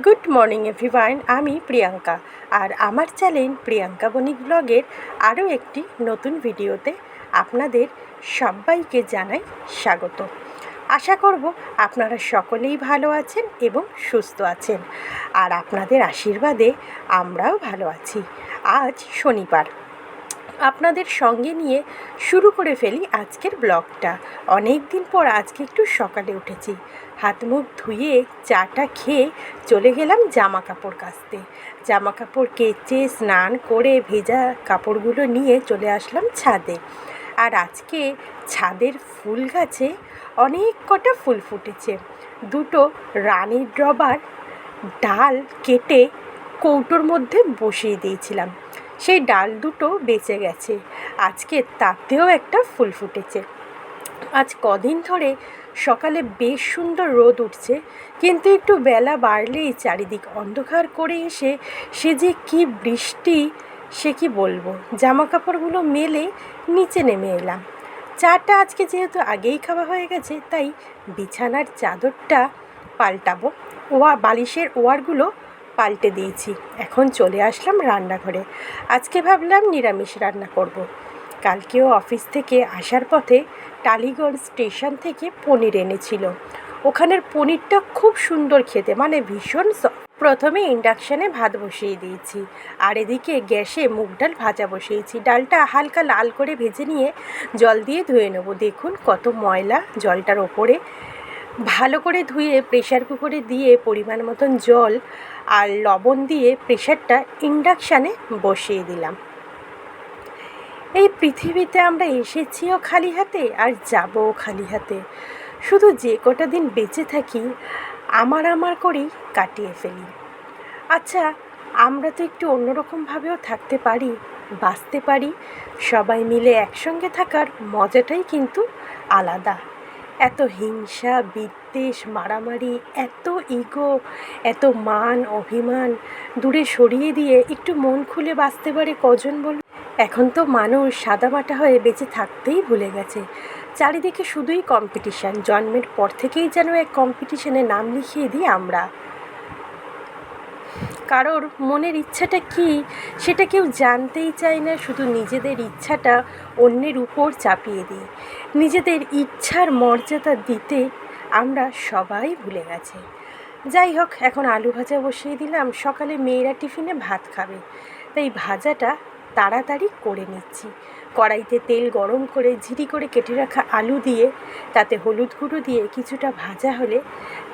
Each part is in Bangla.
গুড মর্নিং এভরিওয়ান, আমি প্রিয়াঙ্কা আর আমার চ্যানেল প্রিয়াঙ্কা বণিক ব্লগের আরও একটি নতুন ভিডিওতে আপনাদের সবাইকে জানাই স্বাগত। আশা করব আপনারা সকলেই ভালো আছেন এবং সুস্থ আছেন, আর আপনাদের আশীর্বাদে আমরাও ভালো আছি। আজ শনিবার, আপনাদের সঙ্গে নিয়ে শুরু করে ফেলি আজকের ব্লগটা। অনেক দিন পর আজকে একটু সকালে উঠেছি, হাত মুখ ধুয়ে চাটা খেয়ে চলে গেলাম জামা কাপড় কাচতে। জামা কাপড় কেচে স্নান করে ভেজা কাপড়গুলো নিয়ে চলে আসলাম ছাদে। আর আজকে ছাদের ফুল গাছে অনেক কটা ফুল ফুটেছে। দুটো রানীর জবার ডাল কেটে কৌটোর মধ্যে বসিয়ে দিয়েছিলাম, সেই ডাল দুটো বেঁচে গেছে, আজকে তাতেও একটা ফুল ফুটেছে। আজ কদিন ধরে সকালে বেশ সুন্দর রোদ উঠছে, কিন্তু একটু বেলা বাড়লেই চারিদিক অন্ধকার করে এসে সে যে কি বৃষ্টি, সে কি বলবো। জামা কাপড়গুলো মেলে নিচে নেমে এলাম। চাটা আজকে যেহেতু আগেই খাওয়া হয়ে গেছে, তাই বিছানার চাদরটা পাল্টাবো, বালিশের ওয়ারগুলো পাল্টে দিয়েছি। এখন চলে আসলাম রান্নাঘরে। আজকে ভাবলাম নিরামিষ রান্না করব। কালকেও অফিস থেকে আসার পথে টালিগড় স্টেশন থেকে পনির এনেছিল। ওখানের পনিরটা খুব সুন্দর খেতে, মানে ভীষণ। প্রথমে ইন্ডাকশানে ভাত বসিয়ে দিয়েছি, আর এদিকে গ্যাসে মুগ ডাল ভাজা বসিয়েছি। ডালটা হালকা লাল করে ভেজে নিয়ে জল দিয়ে ধুয়ে নেব। দেখুন কত ময়লা জলটার ওপরে। ভালো করে ধুয়ে প্রেশার কুকারে দিয়ে পরিমাণ মতন জল আর লবণ দিয়ে প্রেশারটা ইন্ডাকশানে বসিয়ে দিলাম। এই পৃথিবীতে আমরা এসেছিও খালি হাতে আর যাবও খালি হাতে। শুধু যে কটা দিন বেঁচে থাকি আমার করেই কাটিয়ে ফেলি। আচ্ছা, আমরা তো একটু অন্যরকমভাবেও থাকতে পারি, বাঁচতে পারি। সবাই মিলে একসঙ্গে থাকার মজাটাই কিন্তু আলাদা। এত হিংসা, বিদ্বেষ, মারামারি, এত ইগো, এত মান অভিমান দূরে সরিয়ে দিয়ে একটু মন খুলে বাঁচতে পারে কজন বলুন? এখন তো মানুষ সাদামাটা হয়ে বেঁচে থাকতেই ভুলে গেছে। চারিদিকে শুধুই কম্পিটিশান। জন্মের পর থেকেই যেন এক কম্পিটিশানে নাম লিখিয়ে দিই আমরা। কারোর মনের ইচ্ছাটা কী সেটা কেউ জানতেই চায় না, শুধু নিজেদের ইচ্ছাটা অন্যের উপর চাপিয়ে দিই। নিজেদের ইচ্ছার মর্যাদা দিতে আমরা সবাই ভুলে গেছি। যাই হোক, এখন আলু ভাজা বসিয়ে দিলাম। সকালে মেয়েরা টিফিনে ভাত খাবে, তাই ভাজাটা তাড়াতাড়ি করে নিচ্ছি। কড়াইতে তেল গরম করে ঝিরি করে কেটে রাখা আলু দিয়ে তাতে হলুদ গুঁড়ো দিয়ে কিছুটা ভাজা হলে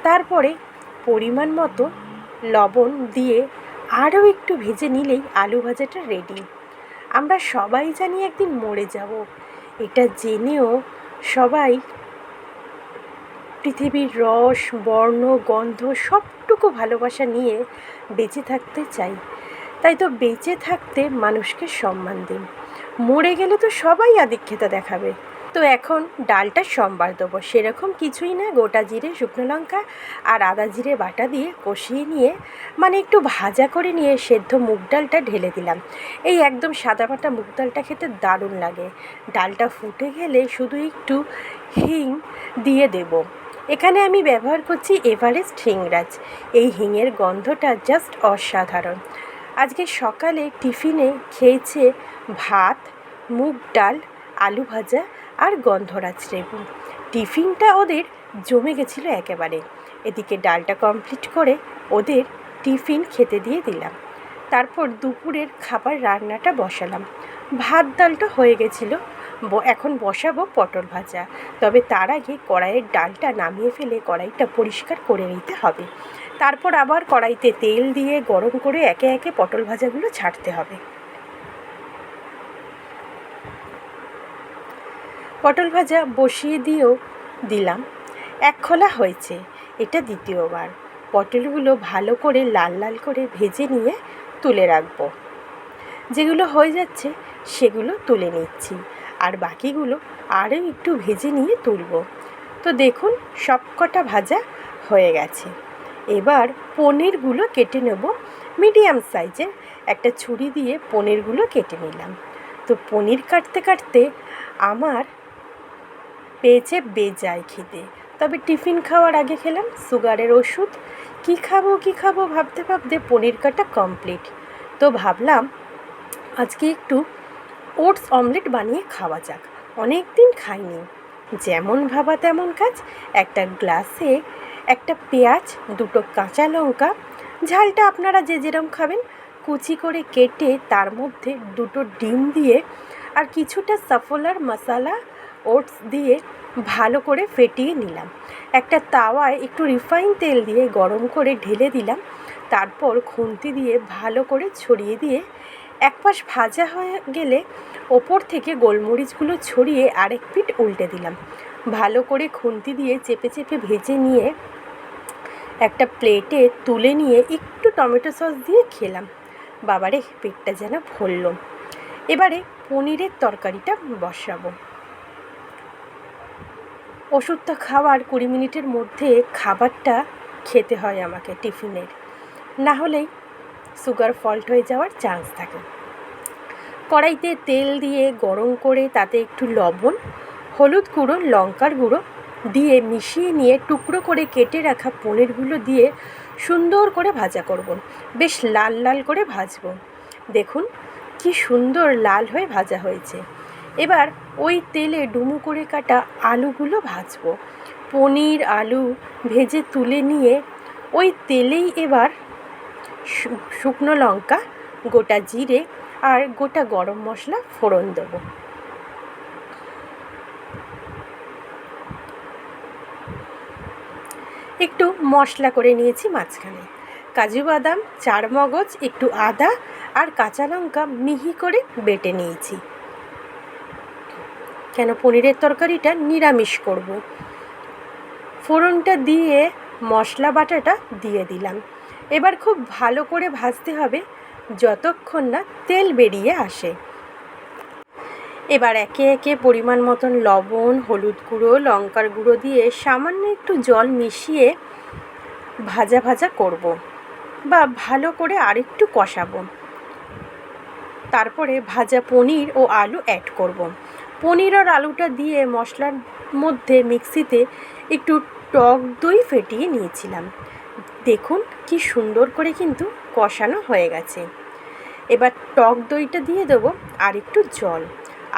তারপরে পরিমাণ মতো লবণ দিয়ে আরও একটু ভেজে নিলেই আলু ভাজাটা রেডি। আমরা সবাই জানি একদিন মরে যাব, এটা জেনেও সবাই পৃথিবীর রস, বর্ণ, গন্ধ সবটুকু ভালোবাসা নিয়ে বেঁচে থাকতে চাই। তাই তো বেঁচে থাকতে মানুষকে সম্মান দিন। মরে গেলে তো সবাই আধিক্যতা দেখাবে। তো এখন ডালটা সম্বার দেবো। সেরকম কিছুই না, গোটা জিরে, শুকনো লঙ্কা আর আদা জিরে বাটা দিয়ে কষিয়ে নিয়ে, মানে একটু ভাজা করে নিয়ে সেদ্ধ মুগ ডালটা ঢেলে দিলাম। এই একদম সাদামাটা মুগ ডালটা খেতে দারুণ লাগে। ডালটা ফুটে গেলে শুধু একটু হিং দিয়ে দেব। এখানে আমি ব্যবহার করছি এভারেস্ট হিংরাজ। এই হিঙের গন্ধটা জাস্ট অসাধারণ। আজকে সকালে টিফিনে খেয়েছে ভাত, মুগ ডাল, আলু ভাজা আর গন্ধরাজ লেবু। টিফিনটা ওদের জমে গেছিলো একেবারে। এদিকে ডালটা কমপ্লিট করে ওদের টিফিন খেতে দিয়ে দিলাম। তারপর দুপুরের খাবার রান্নাটা বসালাম। ভাত ডালটা হয়ে গেছিলো, এখন বসাবো পটল ভাজা। তবে তার আগে কড়াইয়ের ডালটা নামিয়ে ফেলে কড়াইটা পরিষ্কার করে নিতে হবে। তারপর আবার কড়াইতে তেল দিয়ে গরম করে একে একে পটল ভাজাগুলো ছাড়তে হবে। পটল ভাজা বসিয়ে দিয়েও দিলাম। এক খোলা হয়েছে, এটা দ্বিতীয়বার। পটলগুলো ভালো করে লাল লাল করে ভেজে নিয়ে তুলে রাখবো। যেগুলো হয়ে যাচ্ছে সেগুলো তুলে নিচ্ছি, আর বাকিগুলো আরও একটু ভেজে নিয়ে তুলব। তো দেখুন সব কটা ভাজা হয়ে গেছে। এবার পনিরগুলো কেটে নেব। মিডিয়াম সাইজের একটা ছুরি দিয়ে পনিরগুলো কেটে নিলাম। তো পনির কাটতে কাটতে আমার পেয়েছে বেজায় খিদে। তবে টিফিন খাওয়ার আগে খেলাম সুগারের ওষুধ, কী খাবো ভাবতে ভাবতে পনির কাটা কমপ্লিট। তো ভাবলাম আজকে একটু ওটস অমলেট বানিয়ে খাওয়া যাক, অনেক দিন খাইনি। যেমন ভাবা তেমন কাজ। একটা গ্লাসে একটা পেঁয়াজ, দুটো কাঁচা লঙ্কা, ঝালটা আপনারা যে যেরকম খাবেন, কুচি করে কেটে তার মধ্যে দুটো ডিম দিয়ে আর কিছুটা সাফোলার মশলা ওটস দিয়ে ভালো করে ফেটিয়ে নিলাম। একটা তাওয়ায় একটু রিফাইন তেল দিয়ে গরম করে ঢেলে দিলাম। তারপর খুন্তি দিয়ে ভালো করে ছড়িয়ে দিয়ে এক পাশ ভাজা হয়ে গেলে ওপর থেকে গোলমরিচগুলো ছড়িয়ে আরেক পিঠ উল্টে দিলাম। ভালো করে খুন্তি দিয়ে চেপে চেপে ভেজে নিয়ে একটা প্লেটে তুলে নিয়ে একটু টমেটো সস দিয়ে খেলাম। বাবারে, পেটটা যেন ভরল। এবারে পনিরের তরকারিটা বসাবো। ওষুধটা খাওয়ার 20 মিনিটের মধ্যে খাবারটা খেতে হয় আমাকে টিফিনের, না হলেই সুগার ফল্ট হয়ে যাওয়ার চান্স থাকে। কড়াইতে তেল দিয়ে গরম করে তাতে একটু লবণ, হলুদ গুঁড়ো, লঙ্কার গুঁড়ো দিয়ে মিশিয়ে নিয়ে টুকরো করে কেটে রাখা পনিরগুলো দিয়ে সুন্দর করে ভাজা করব। বেশ লাল লাল করে ভাজবো। দেখুন কি সুন্দর লাল হয়ে ভাজা হয়েছে। এবার ওই তেলে ডুমো করে কাটা আলুগুলো ভাজবো। পনির আলু ভেজে তুলে নিয়ে ওই তেলেই এবার শুকনো লঙ্কা, গোটা জিরে আর গোটা গরম মশলা ফোড়ন দেবো। একটু মশলা করে নিয়েছি মাঝখানে, কাজু বাদাম, চারমগজ, একটু আদা আর কাঁচা লঙ্কা মিহি করে বেটে নিয়েছি। কেন পনিরের তরকারিটা নিরামিষ করব। ফোড়নটা দিয়ে মশলা বাটাটা দিয়ে দিলাম। এবার খুব ভালো করে ভাজতে হবে যতক্ষণ না তেল বেরিয়ে আসে। এবার একে একে পরিমাণ মতন লবণ, হলুদ গুঁড়ো, লঙ্কার গুঁড়ো দিয়ে সামান্য একটু জল মিশিয়ে ভাজা ভাজা করব বা ভালো করে আরেকটু কষাবো। তারপরে ভাজা পনির ও আলু অ্যাড করব। পনির আর আলুটা দিয়ে মশলার মধ্যে মিক্সিতে একটু টক দই ফেটিয়ে নিয়েছিলাম। দেখুন কি সুন্দর করে কিন্তু কষানো হয়ে গেছে। এবার টক দইটা দিয়ে দেবো আর একটু জল,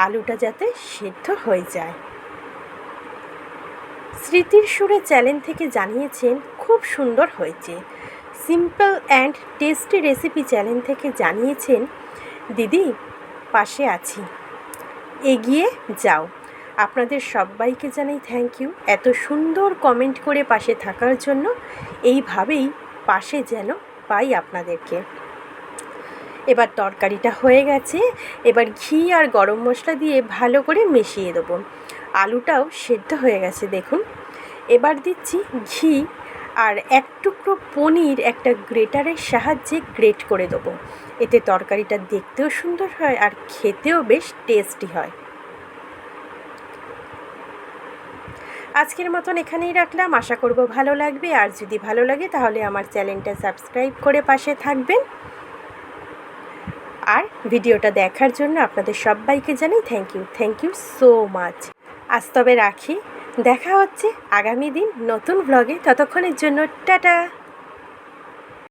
আলুটা যাতে সেদ্ধ হয়ে যায়। স্মৃতির সুরে চ্যানেল থেকে জানিয়েছেন খুব সুন্দর হয়েছে। Simple and tasty recipe channel থেকে জানিয়েছেন দিদি পাশে আছি, এগিয়ে যাও। আপনাদের সবাইকে জানাই থ্যাংক ইউ এত সুন্দর কমেন্ট করে পাশে থাকার জন্য। এইভাবেই পাশে যেন পাই আপনাদেরকে। এবার তরকারিটা হয়ে গেছে। এবার ঘি আর গরম মশলা দিয়ে ভালো করে মিশিয়ে দেবো। আলুটাও সেদ্ধ হয়ে গেছে দেখুন। এবার দিচ্ছি ঘি আর এক টুকরো পনির একটা গ্রেটারের সাহায্যে গ্রেট করে দেবো। এতে তরকারিটা দেখতেও সুন্দর হয় আর খেতেও বেশ টেস্টি হয়। আজকের মতন এখানেই রাখলাম। আশা করব ভালো লাগবে। আর যদি ভালো লাগে তাহলে আমার চ্যানেলটা সাবস্ক্রাইব করে পাশে থাকবেন। আর ভিডিওটা দেখার জন্য আপনাদের সবাইকে জানাই থ্যাংক ইউ সো মাচ। আজ তবে রাখি, দেখা হচ্ছে আগামী দিন নতুন ব্লগে। ততক্ষণের জন্য টাটা।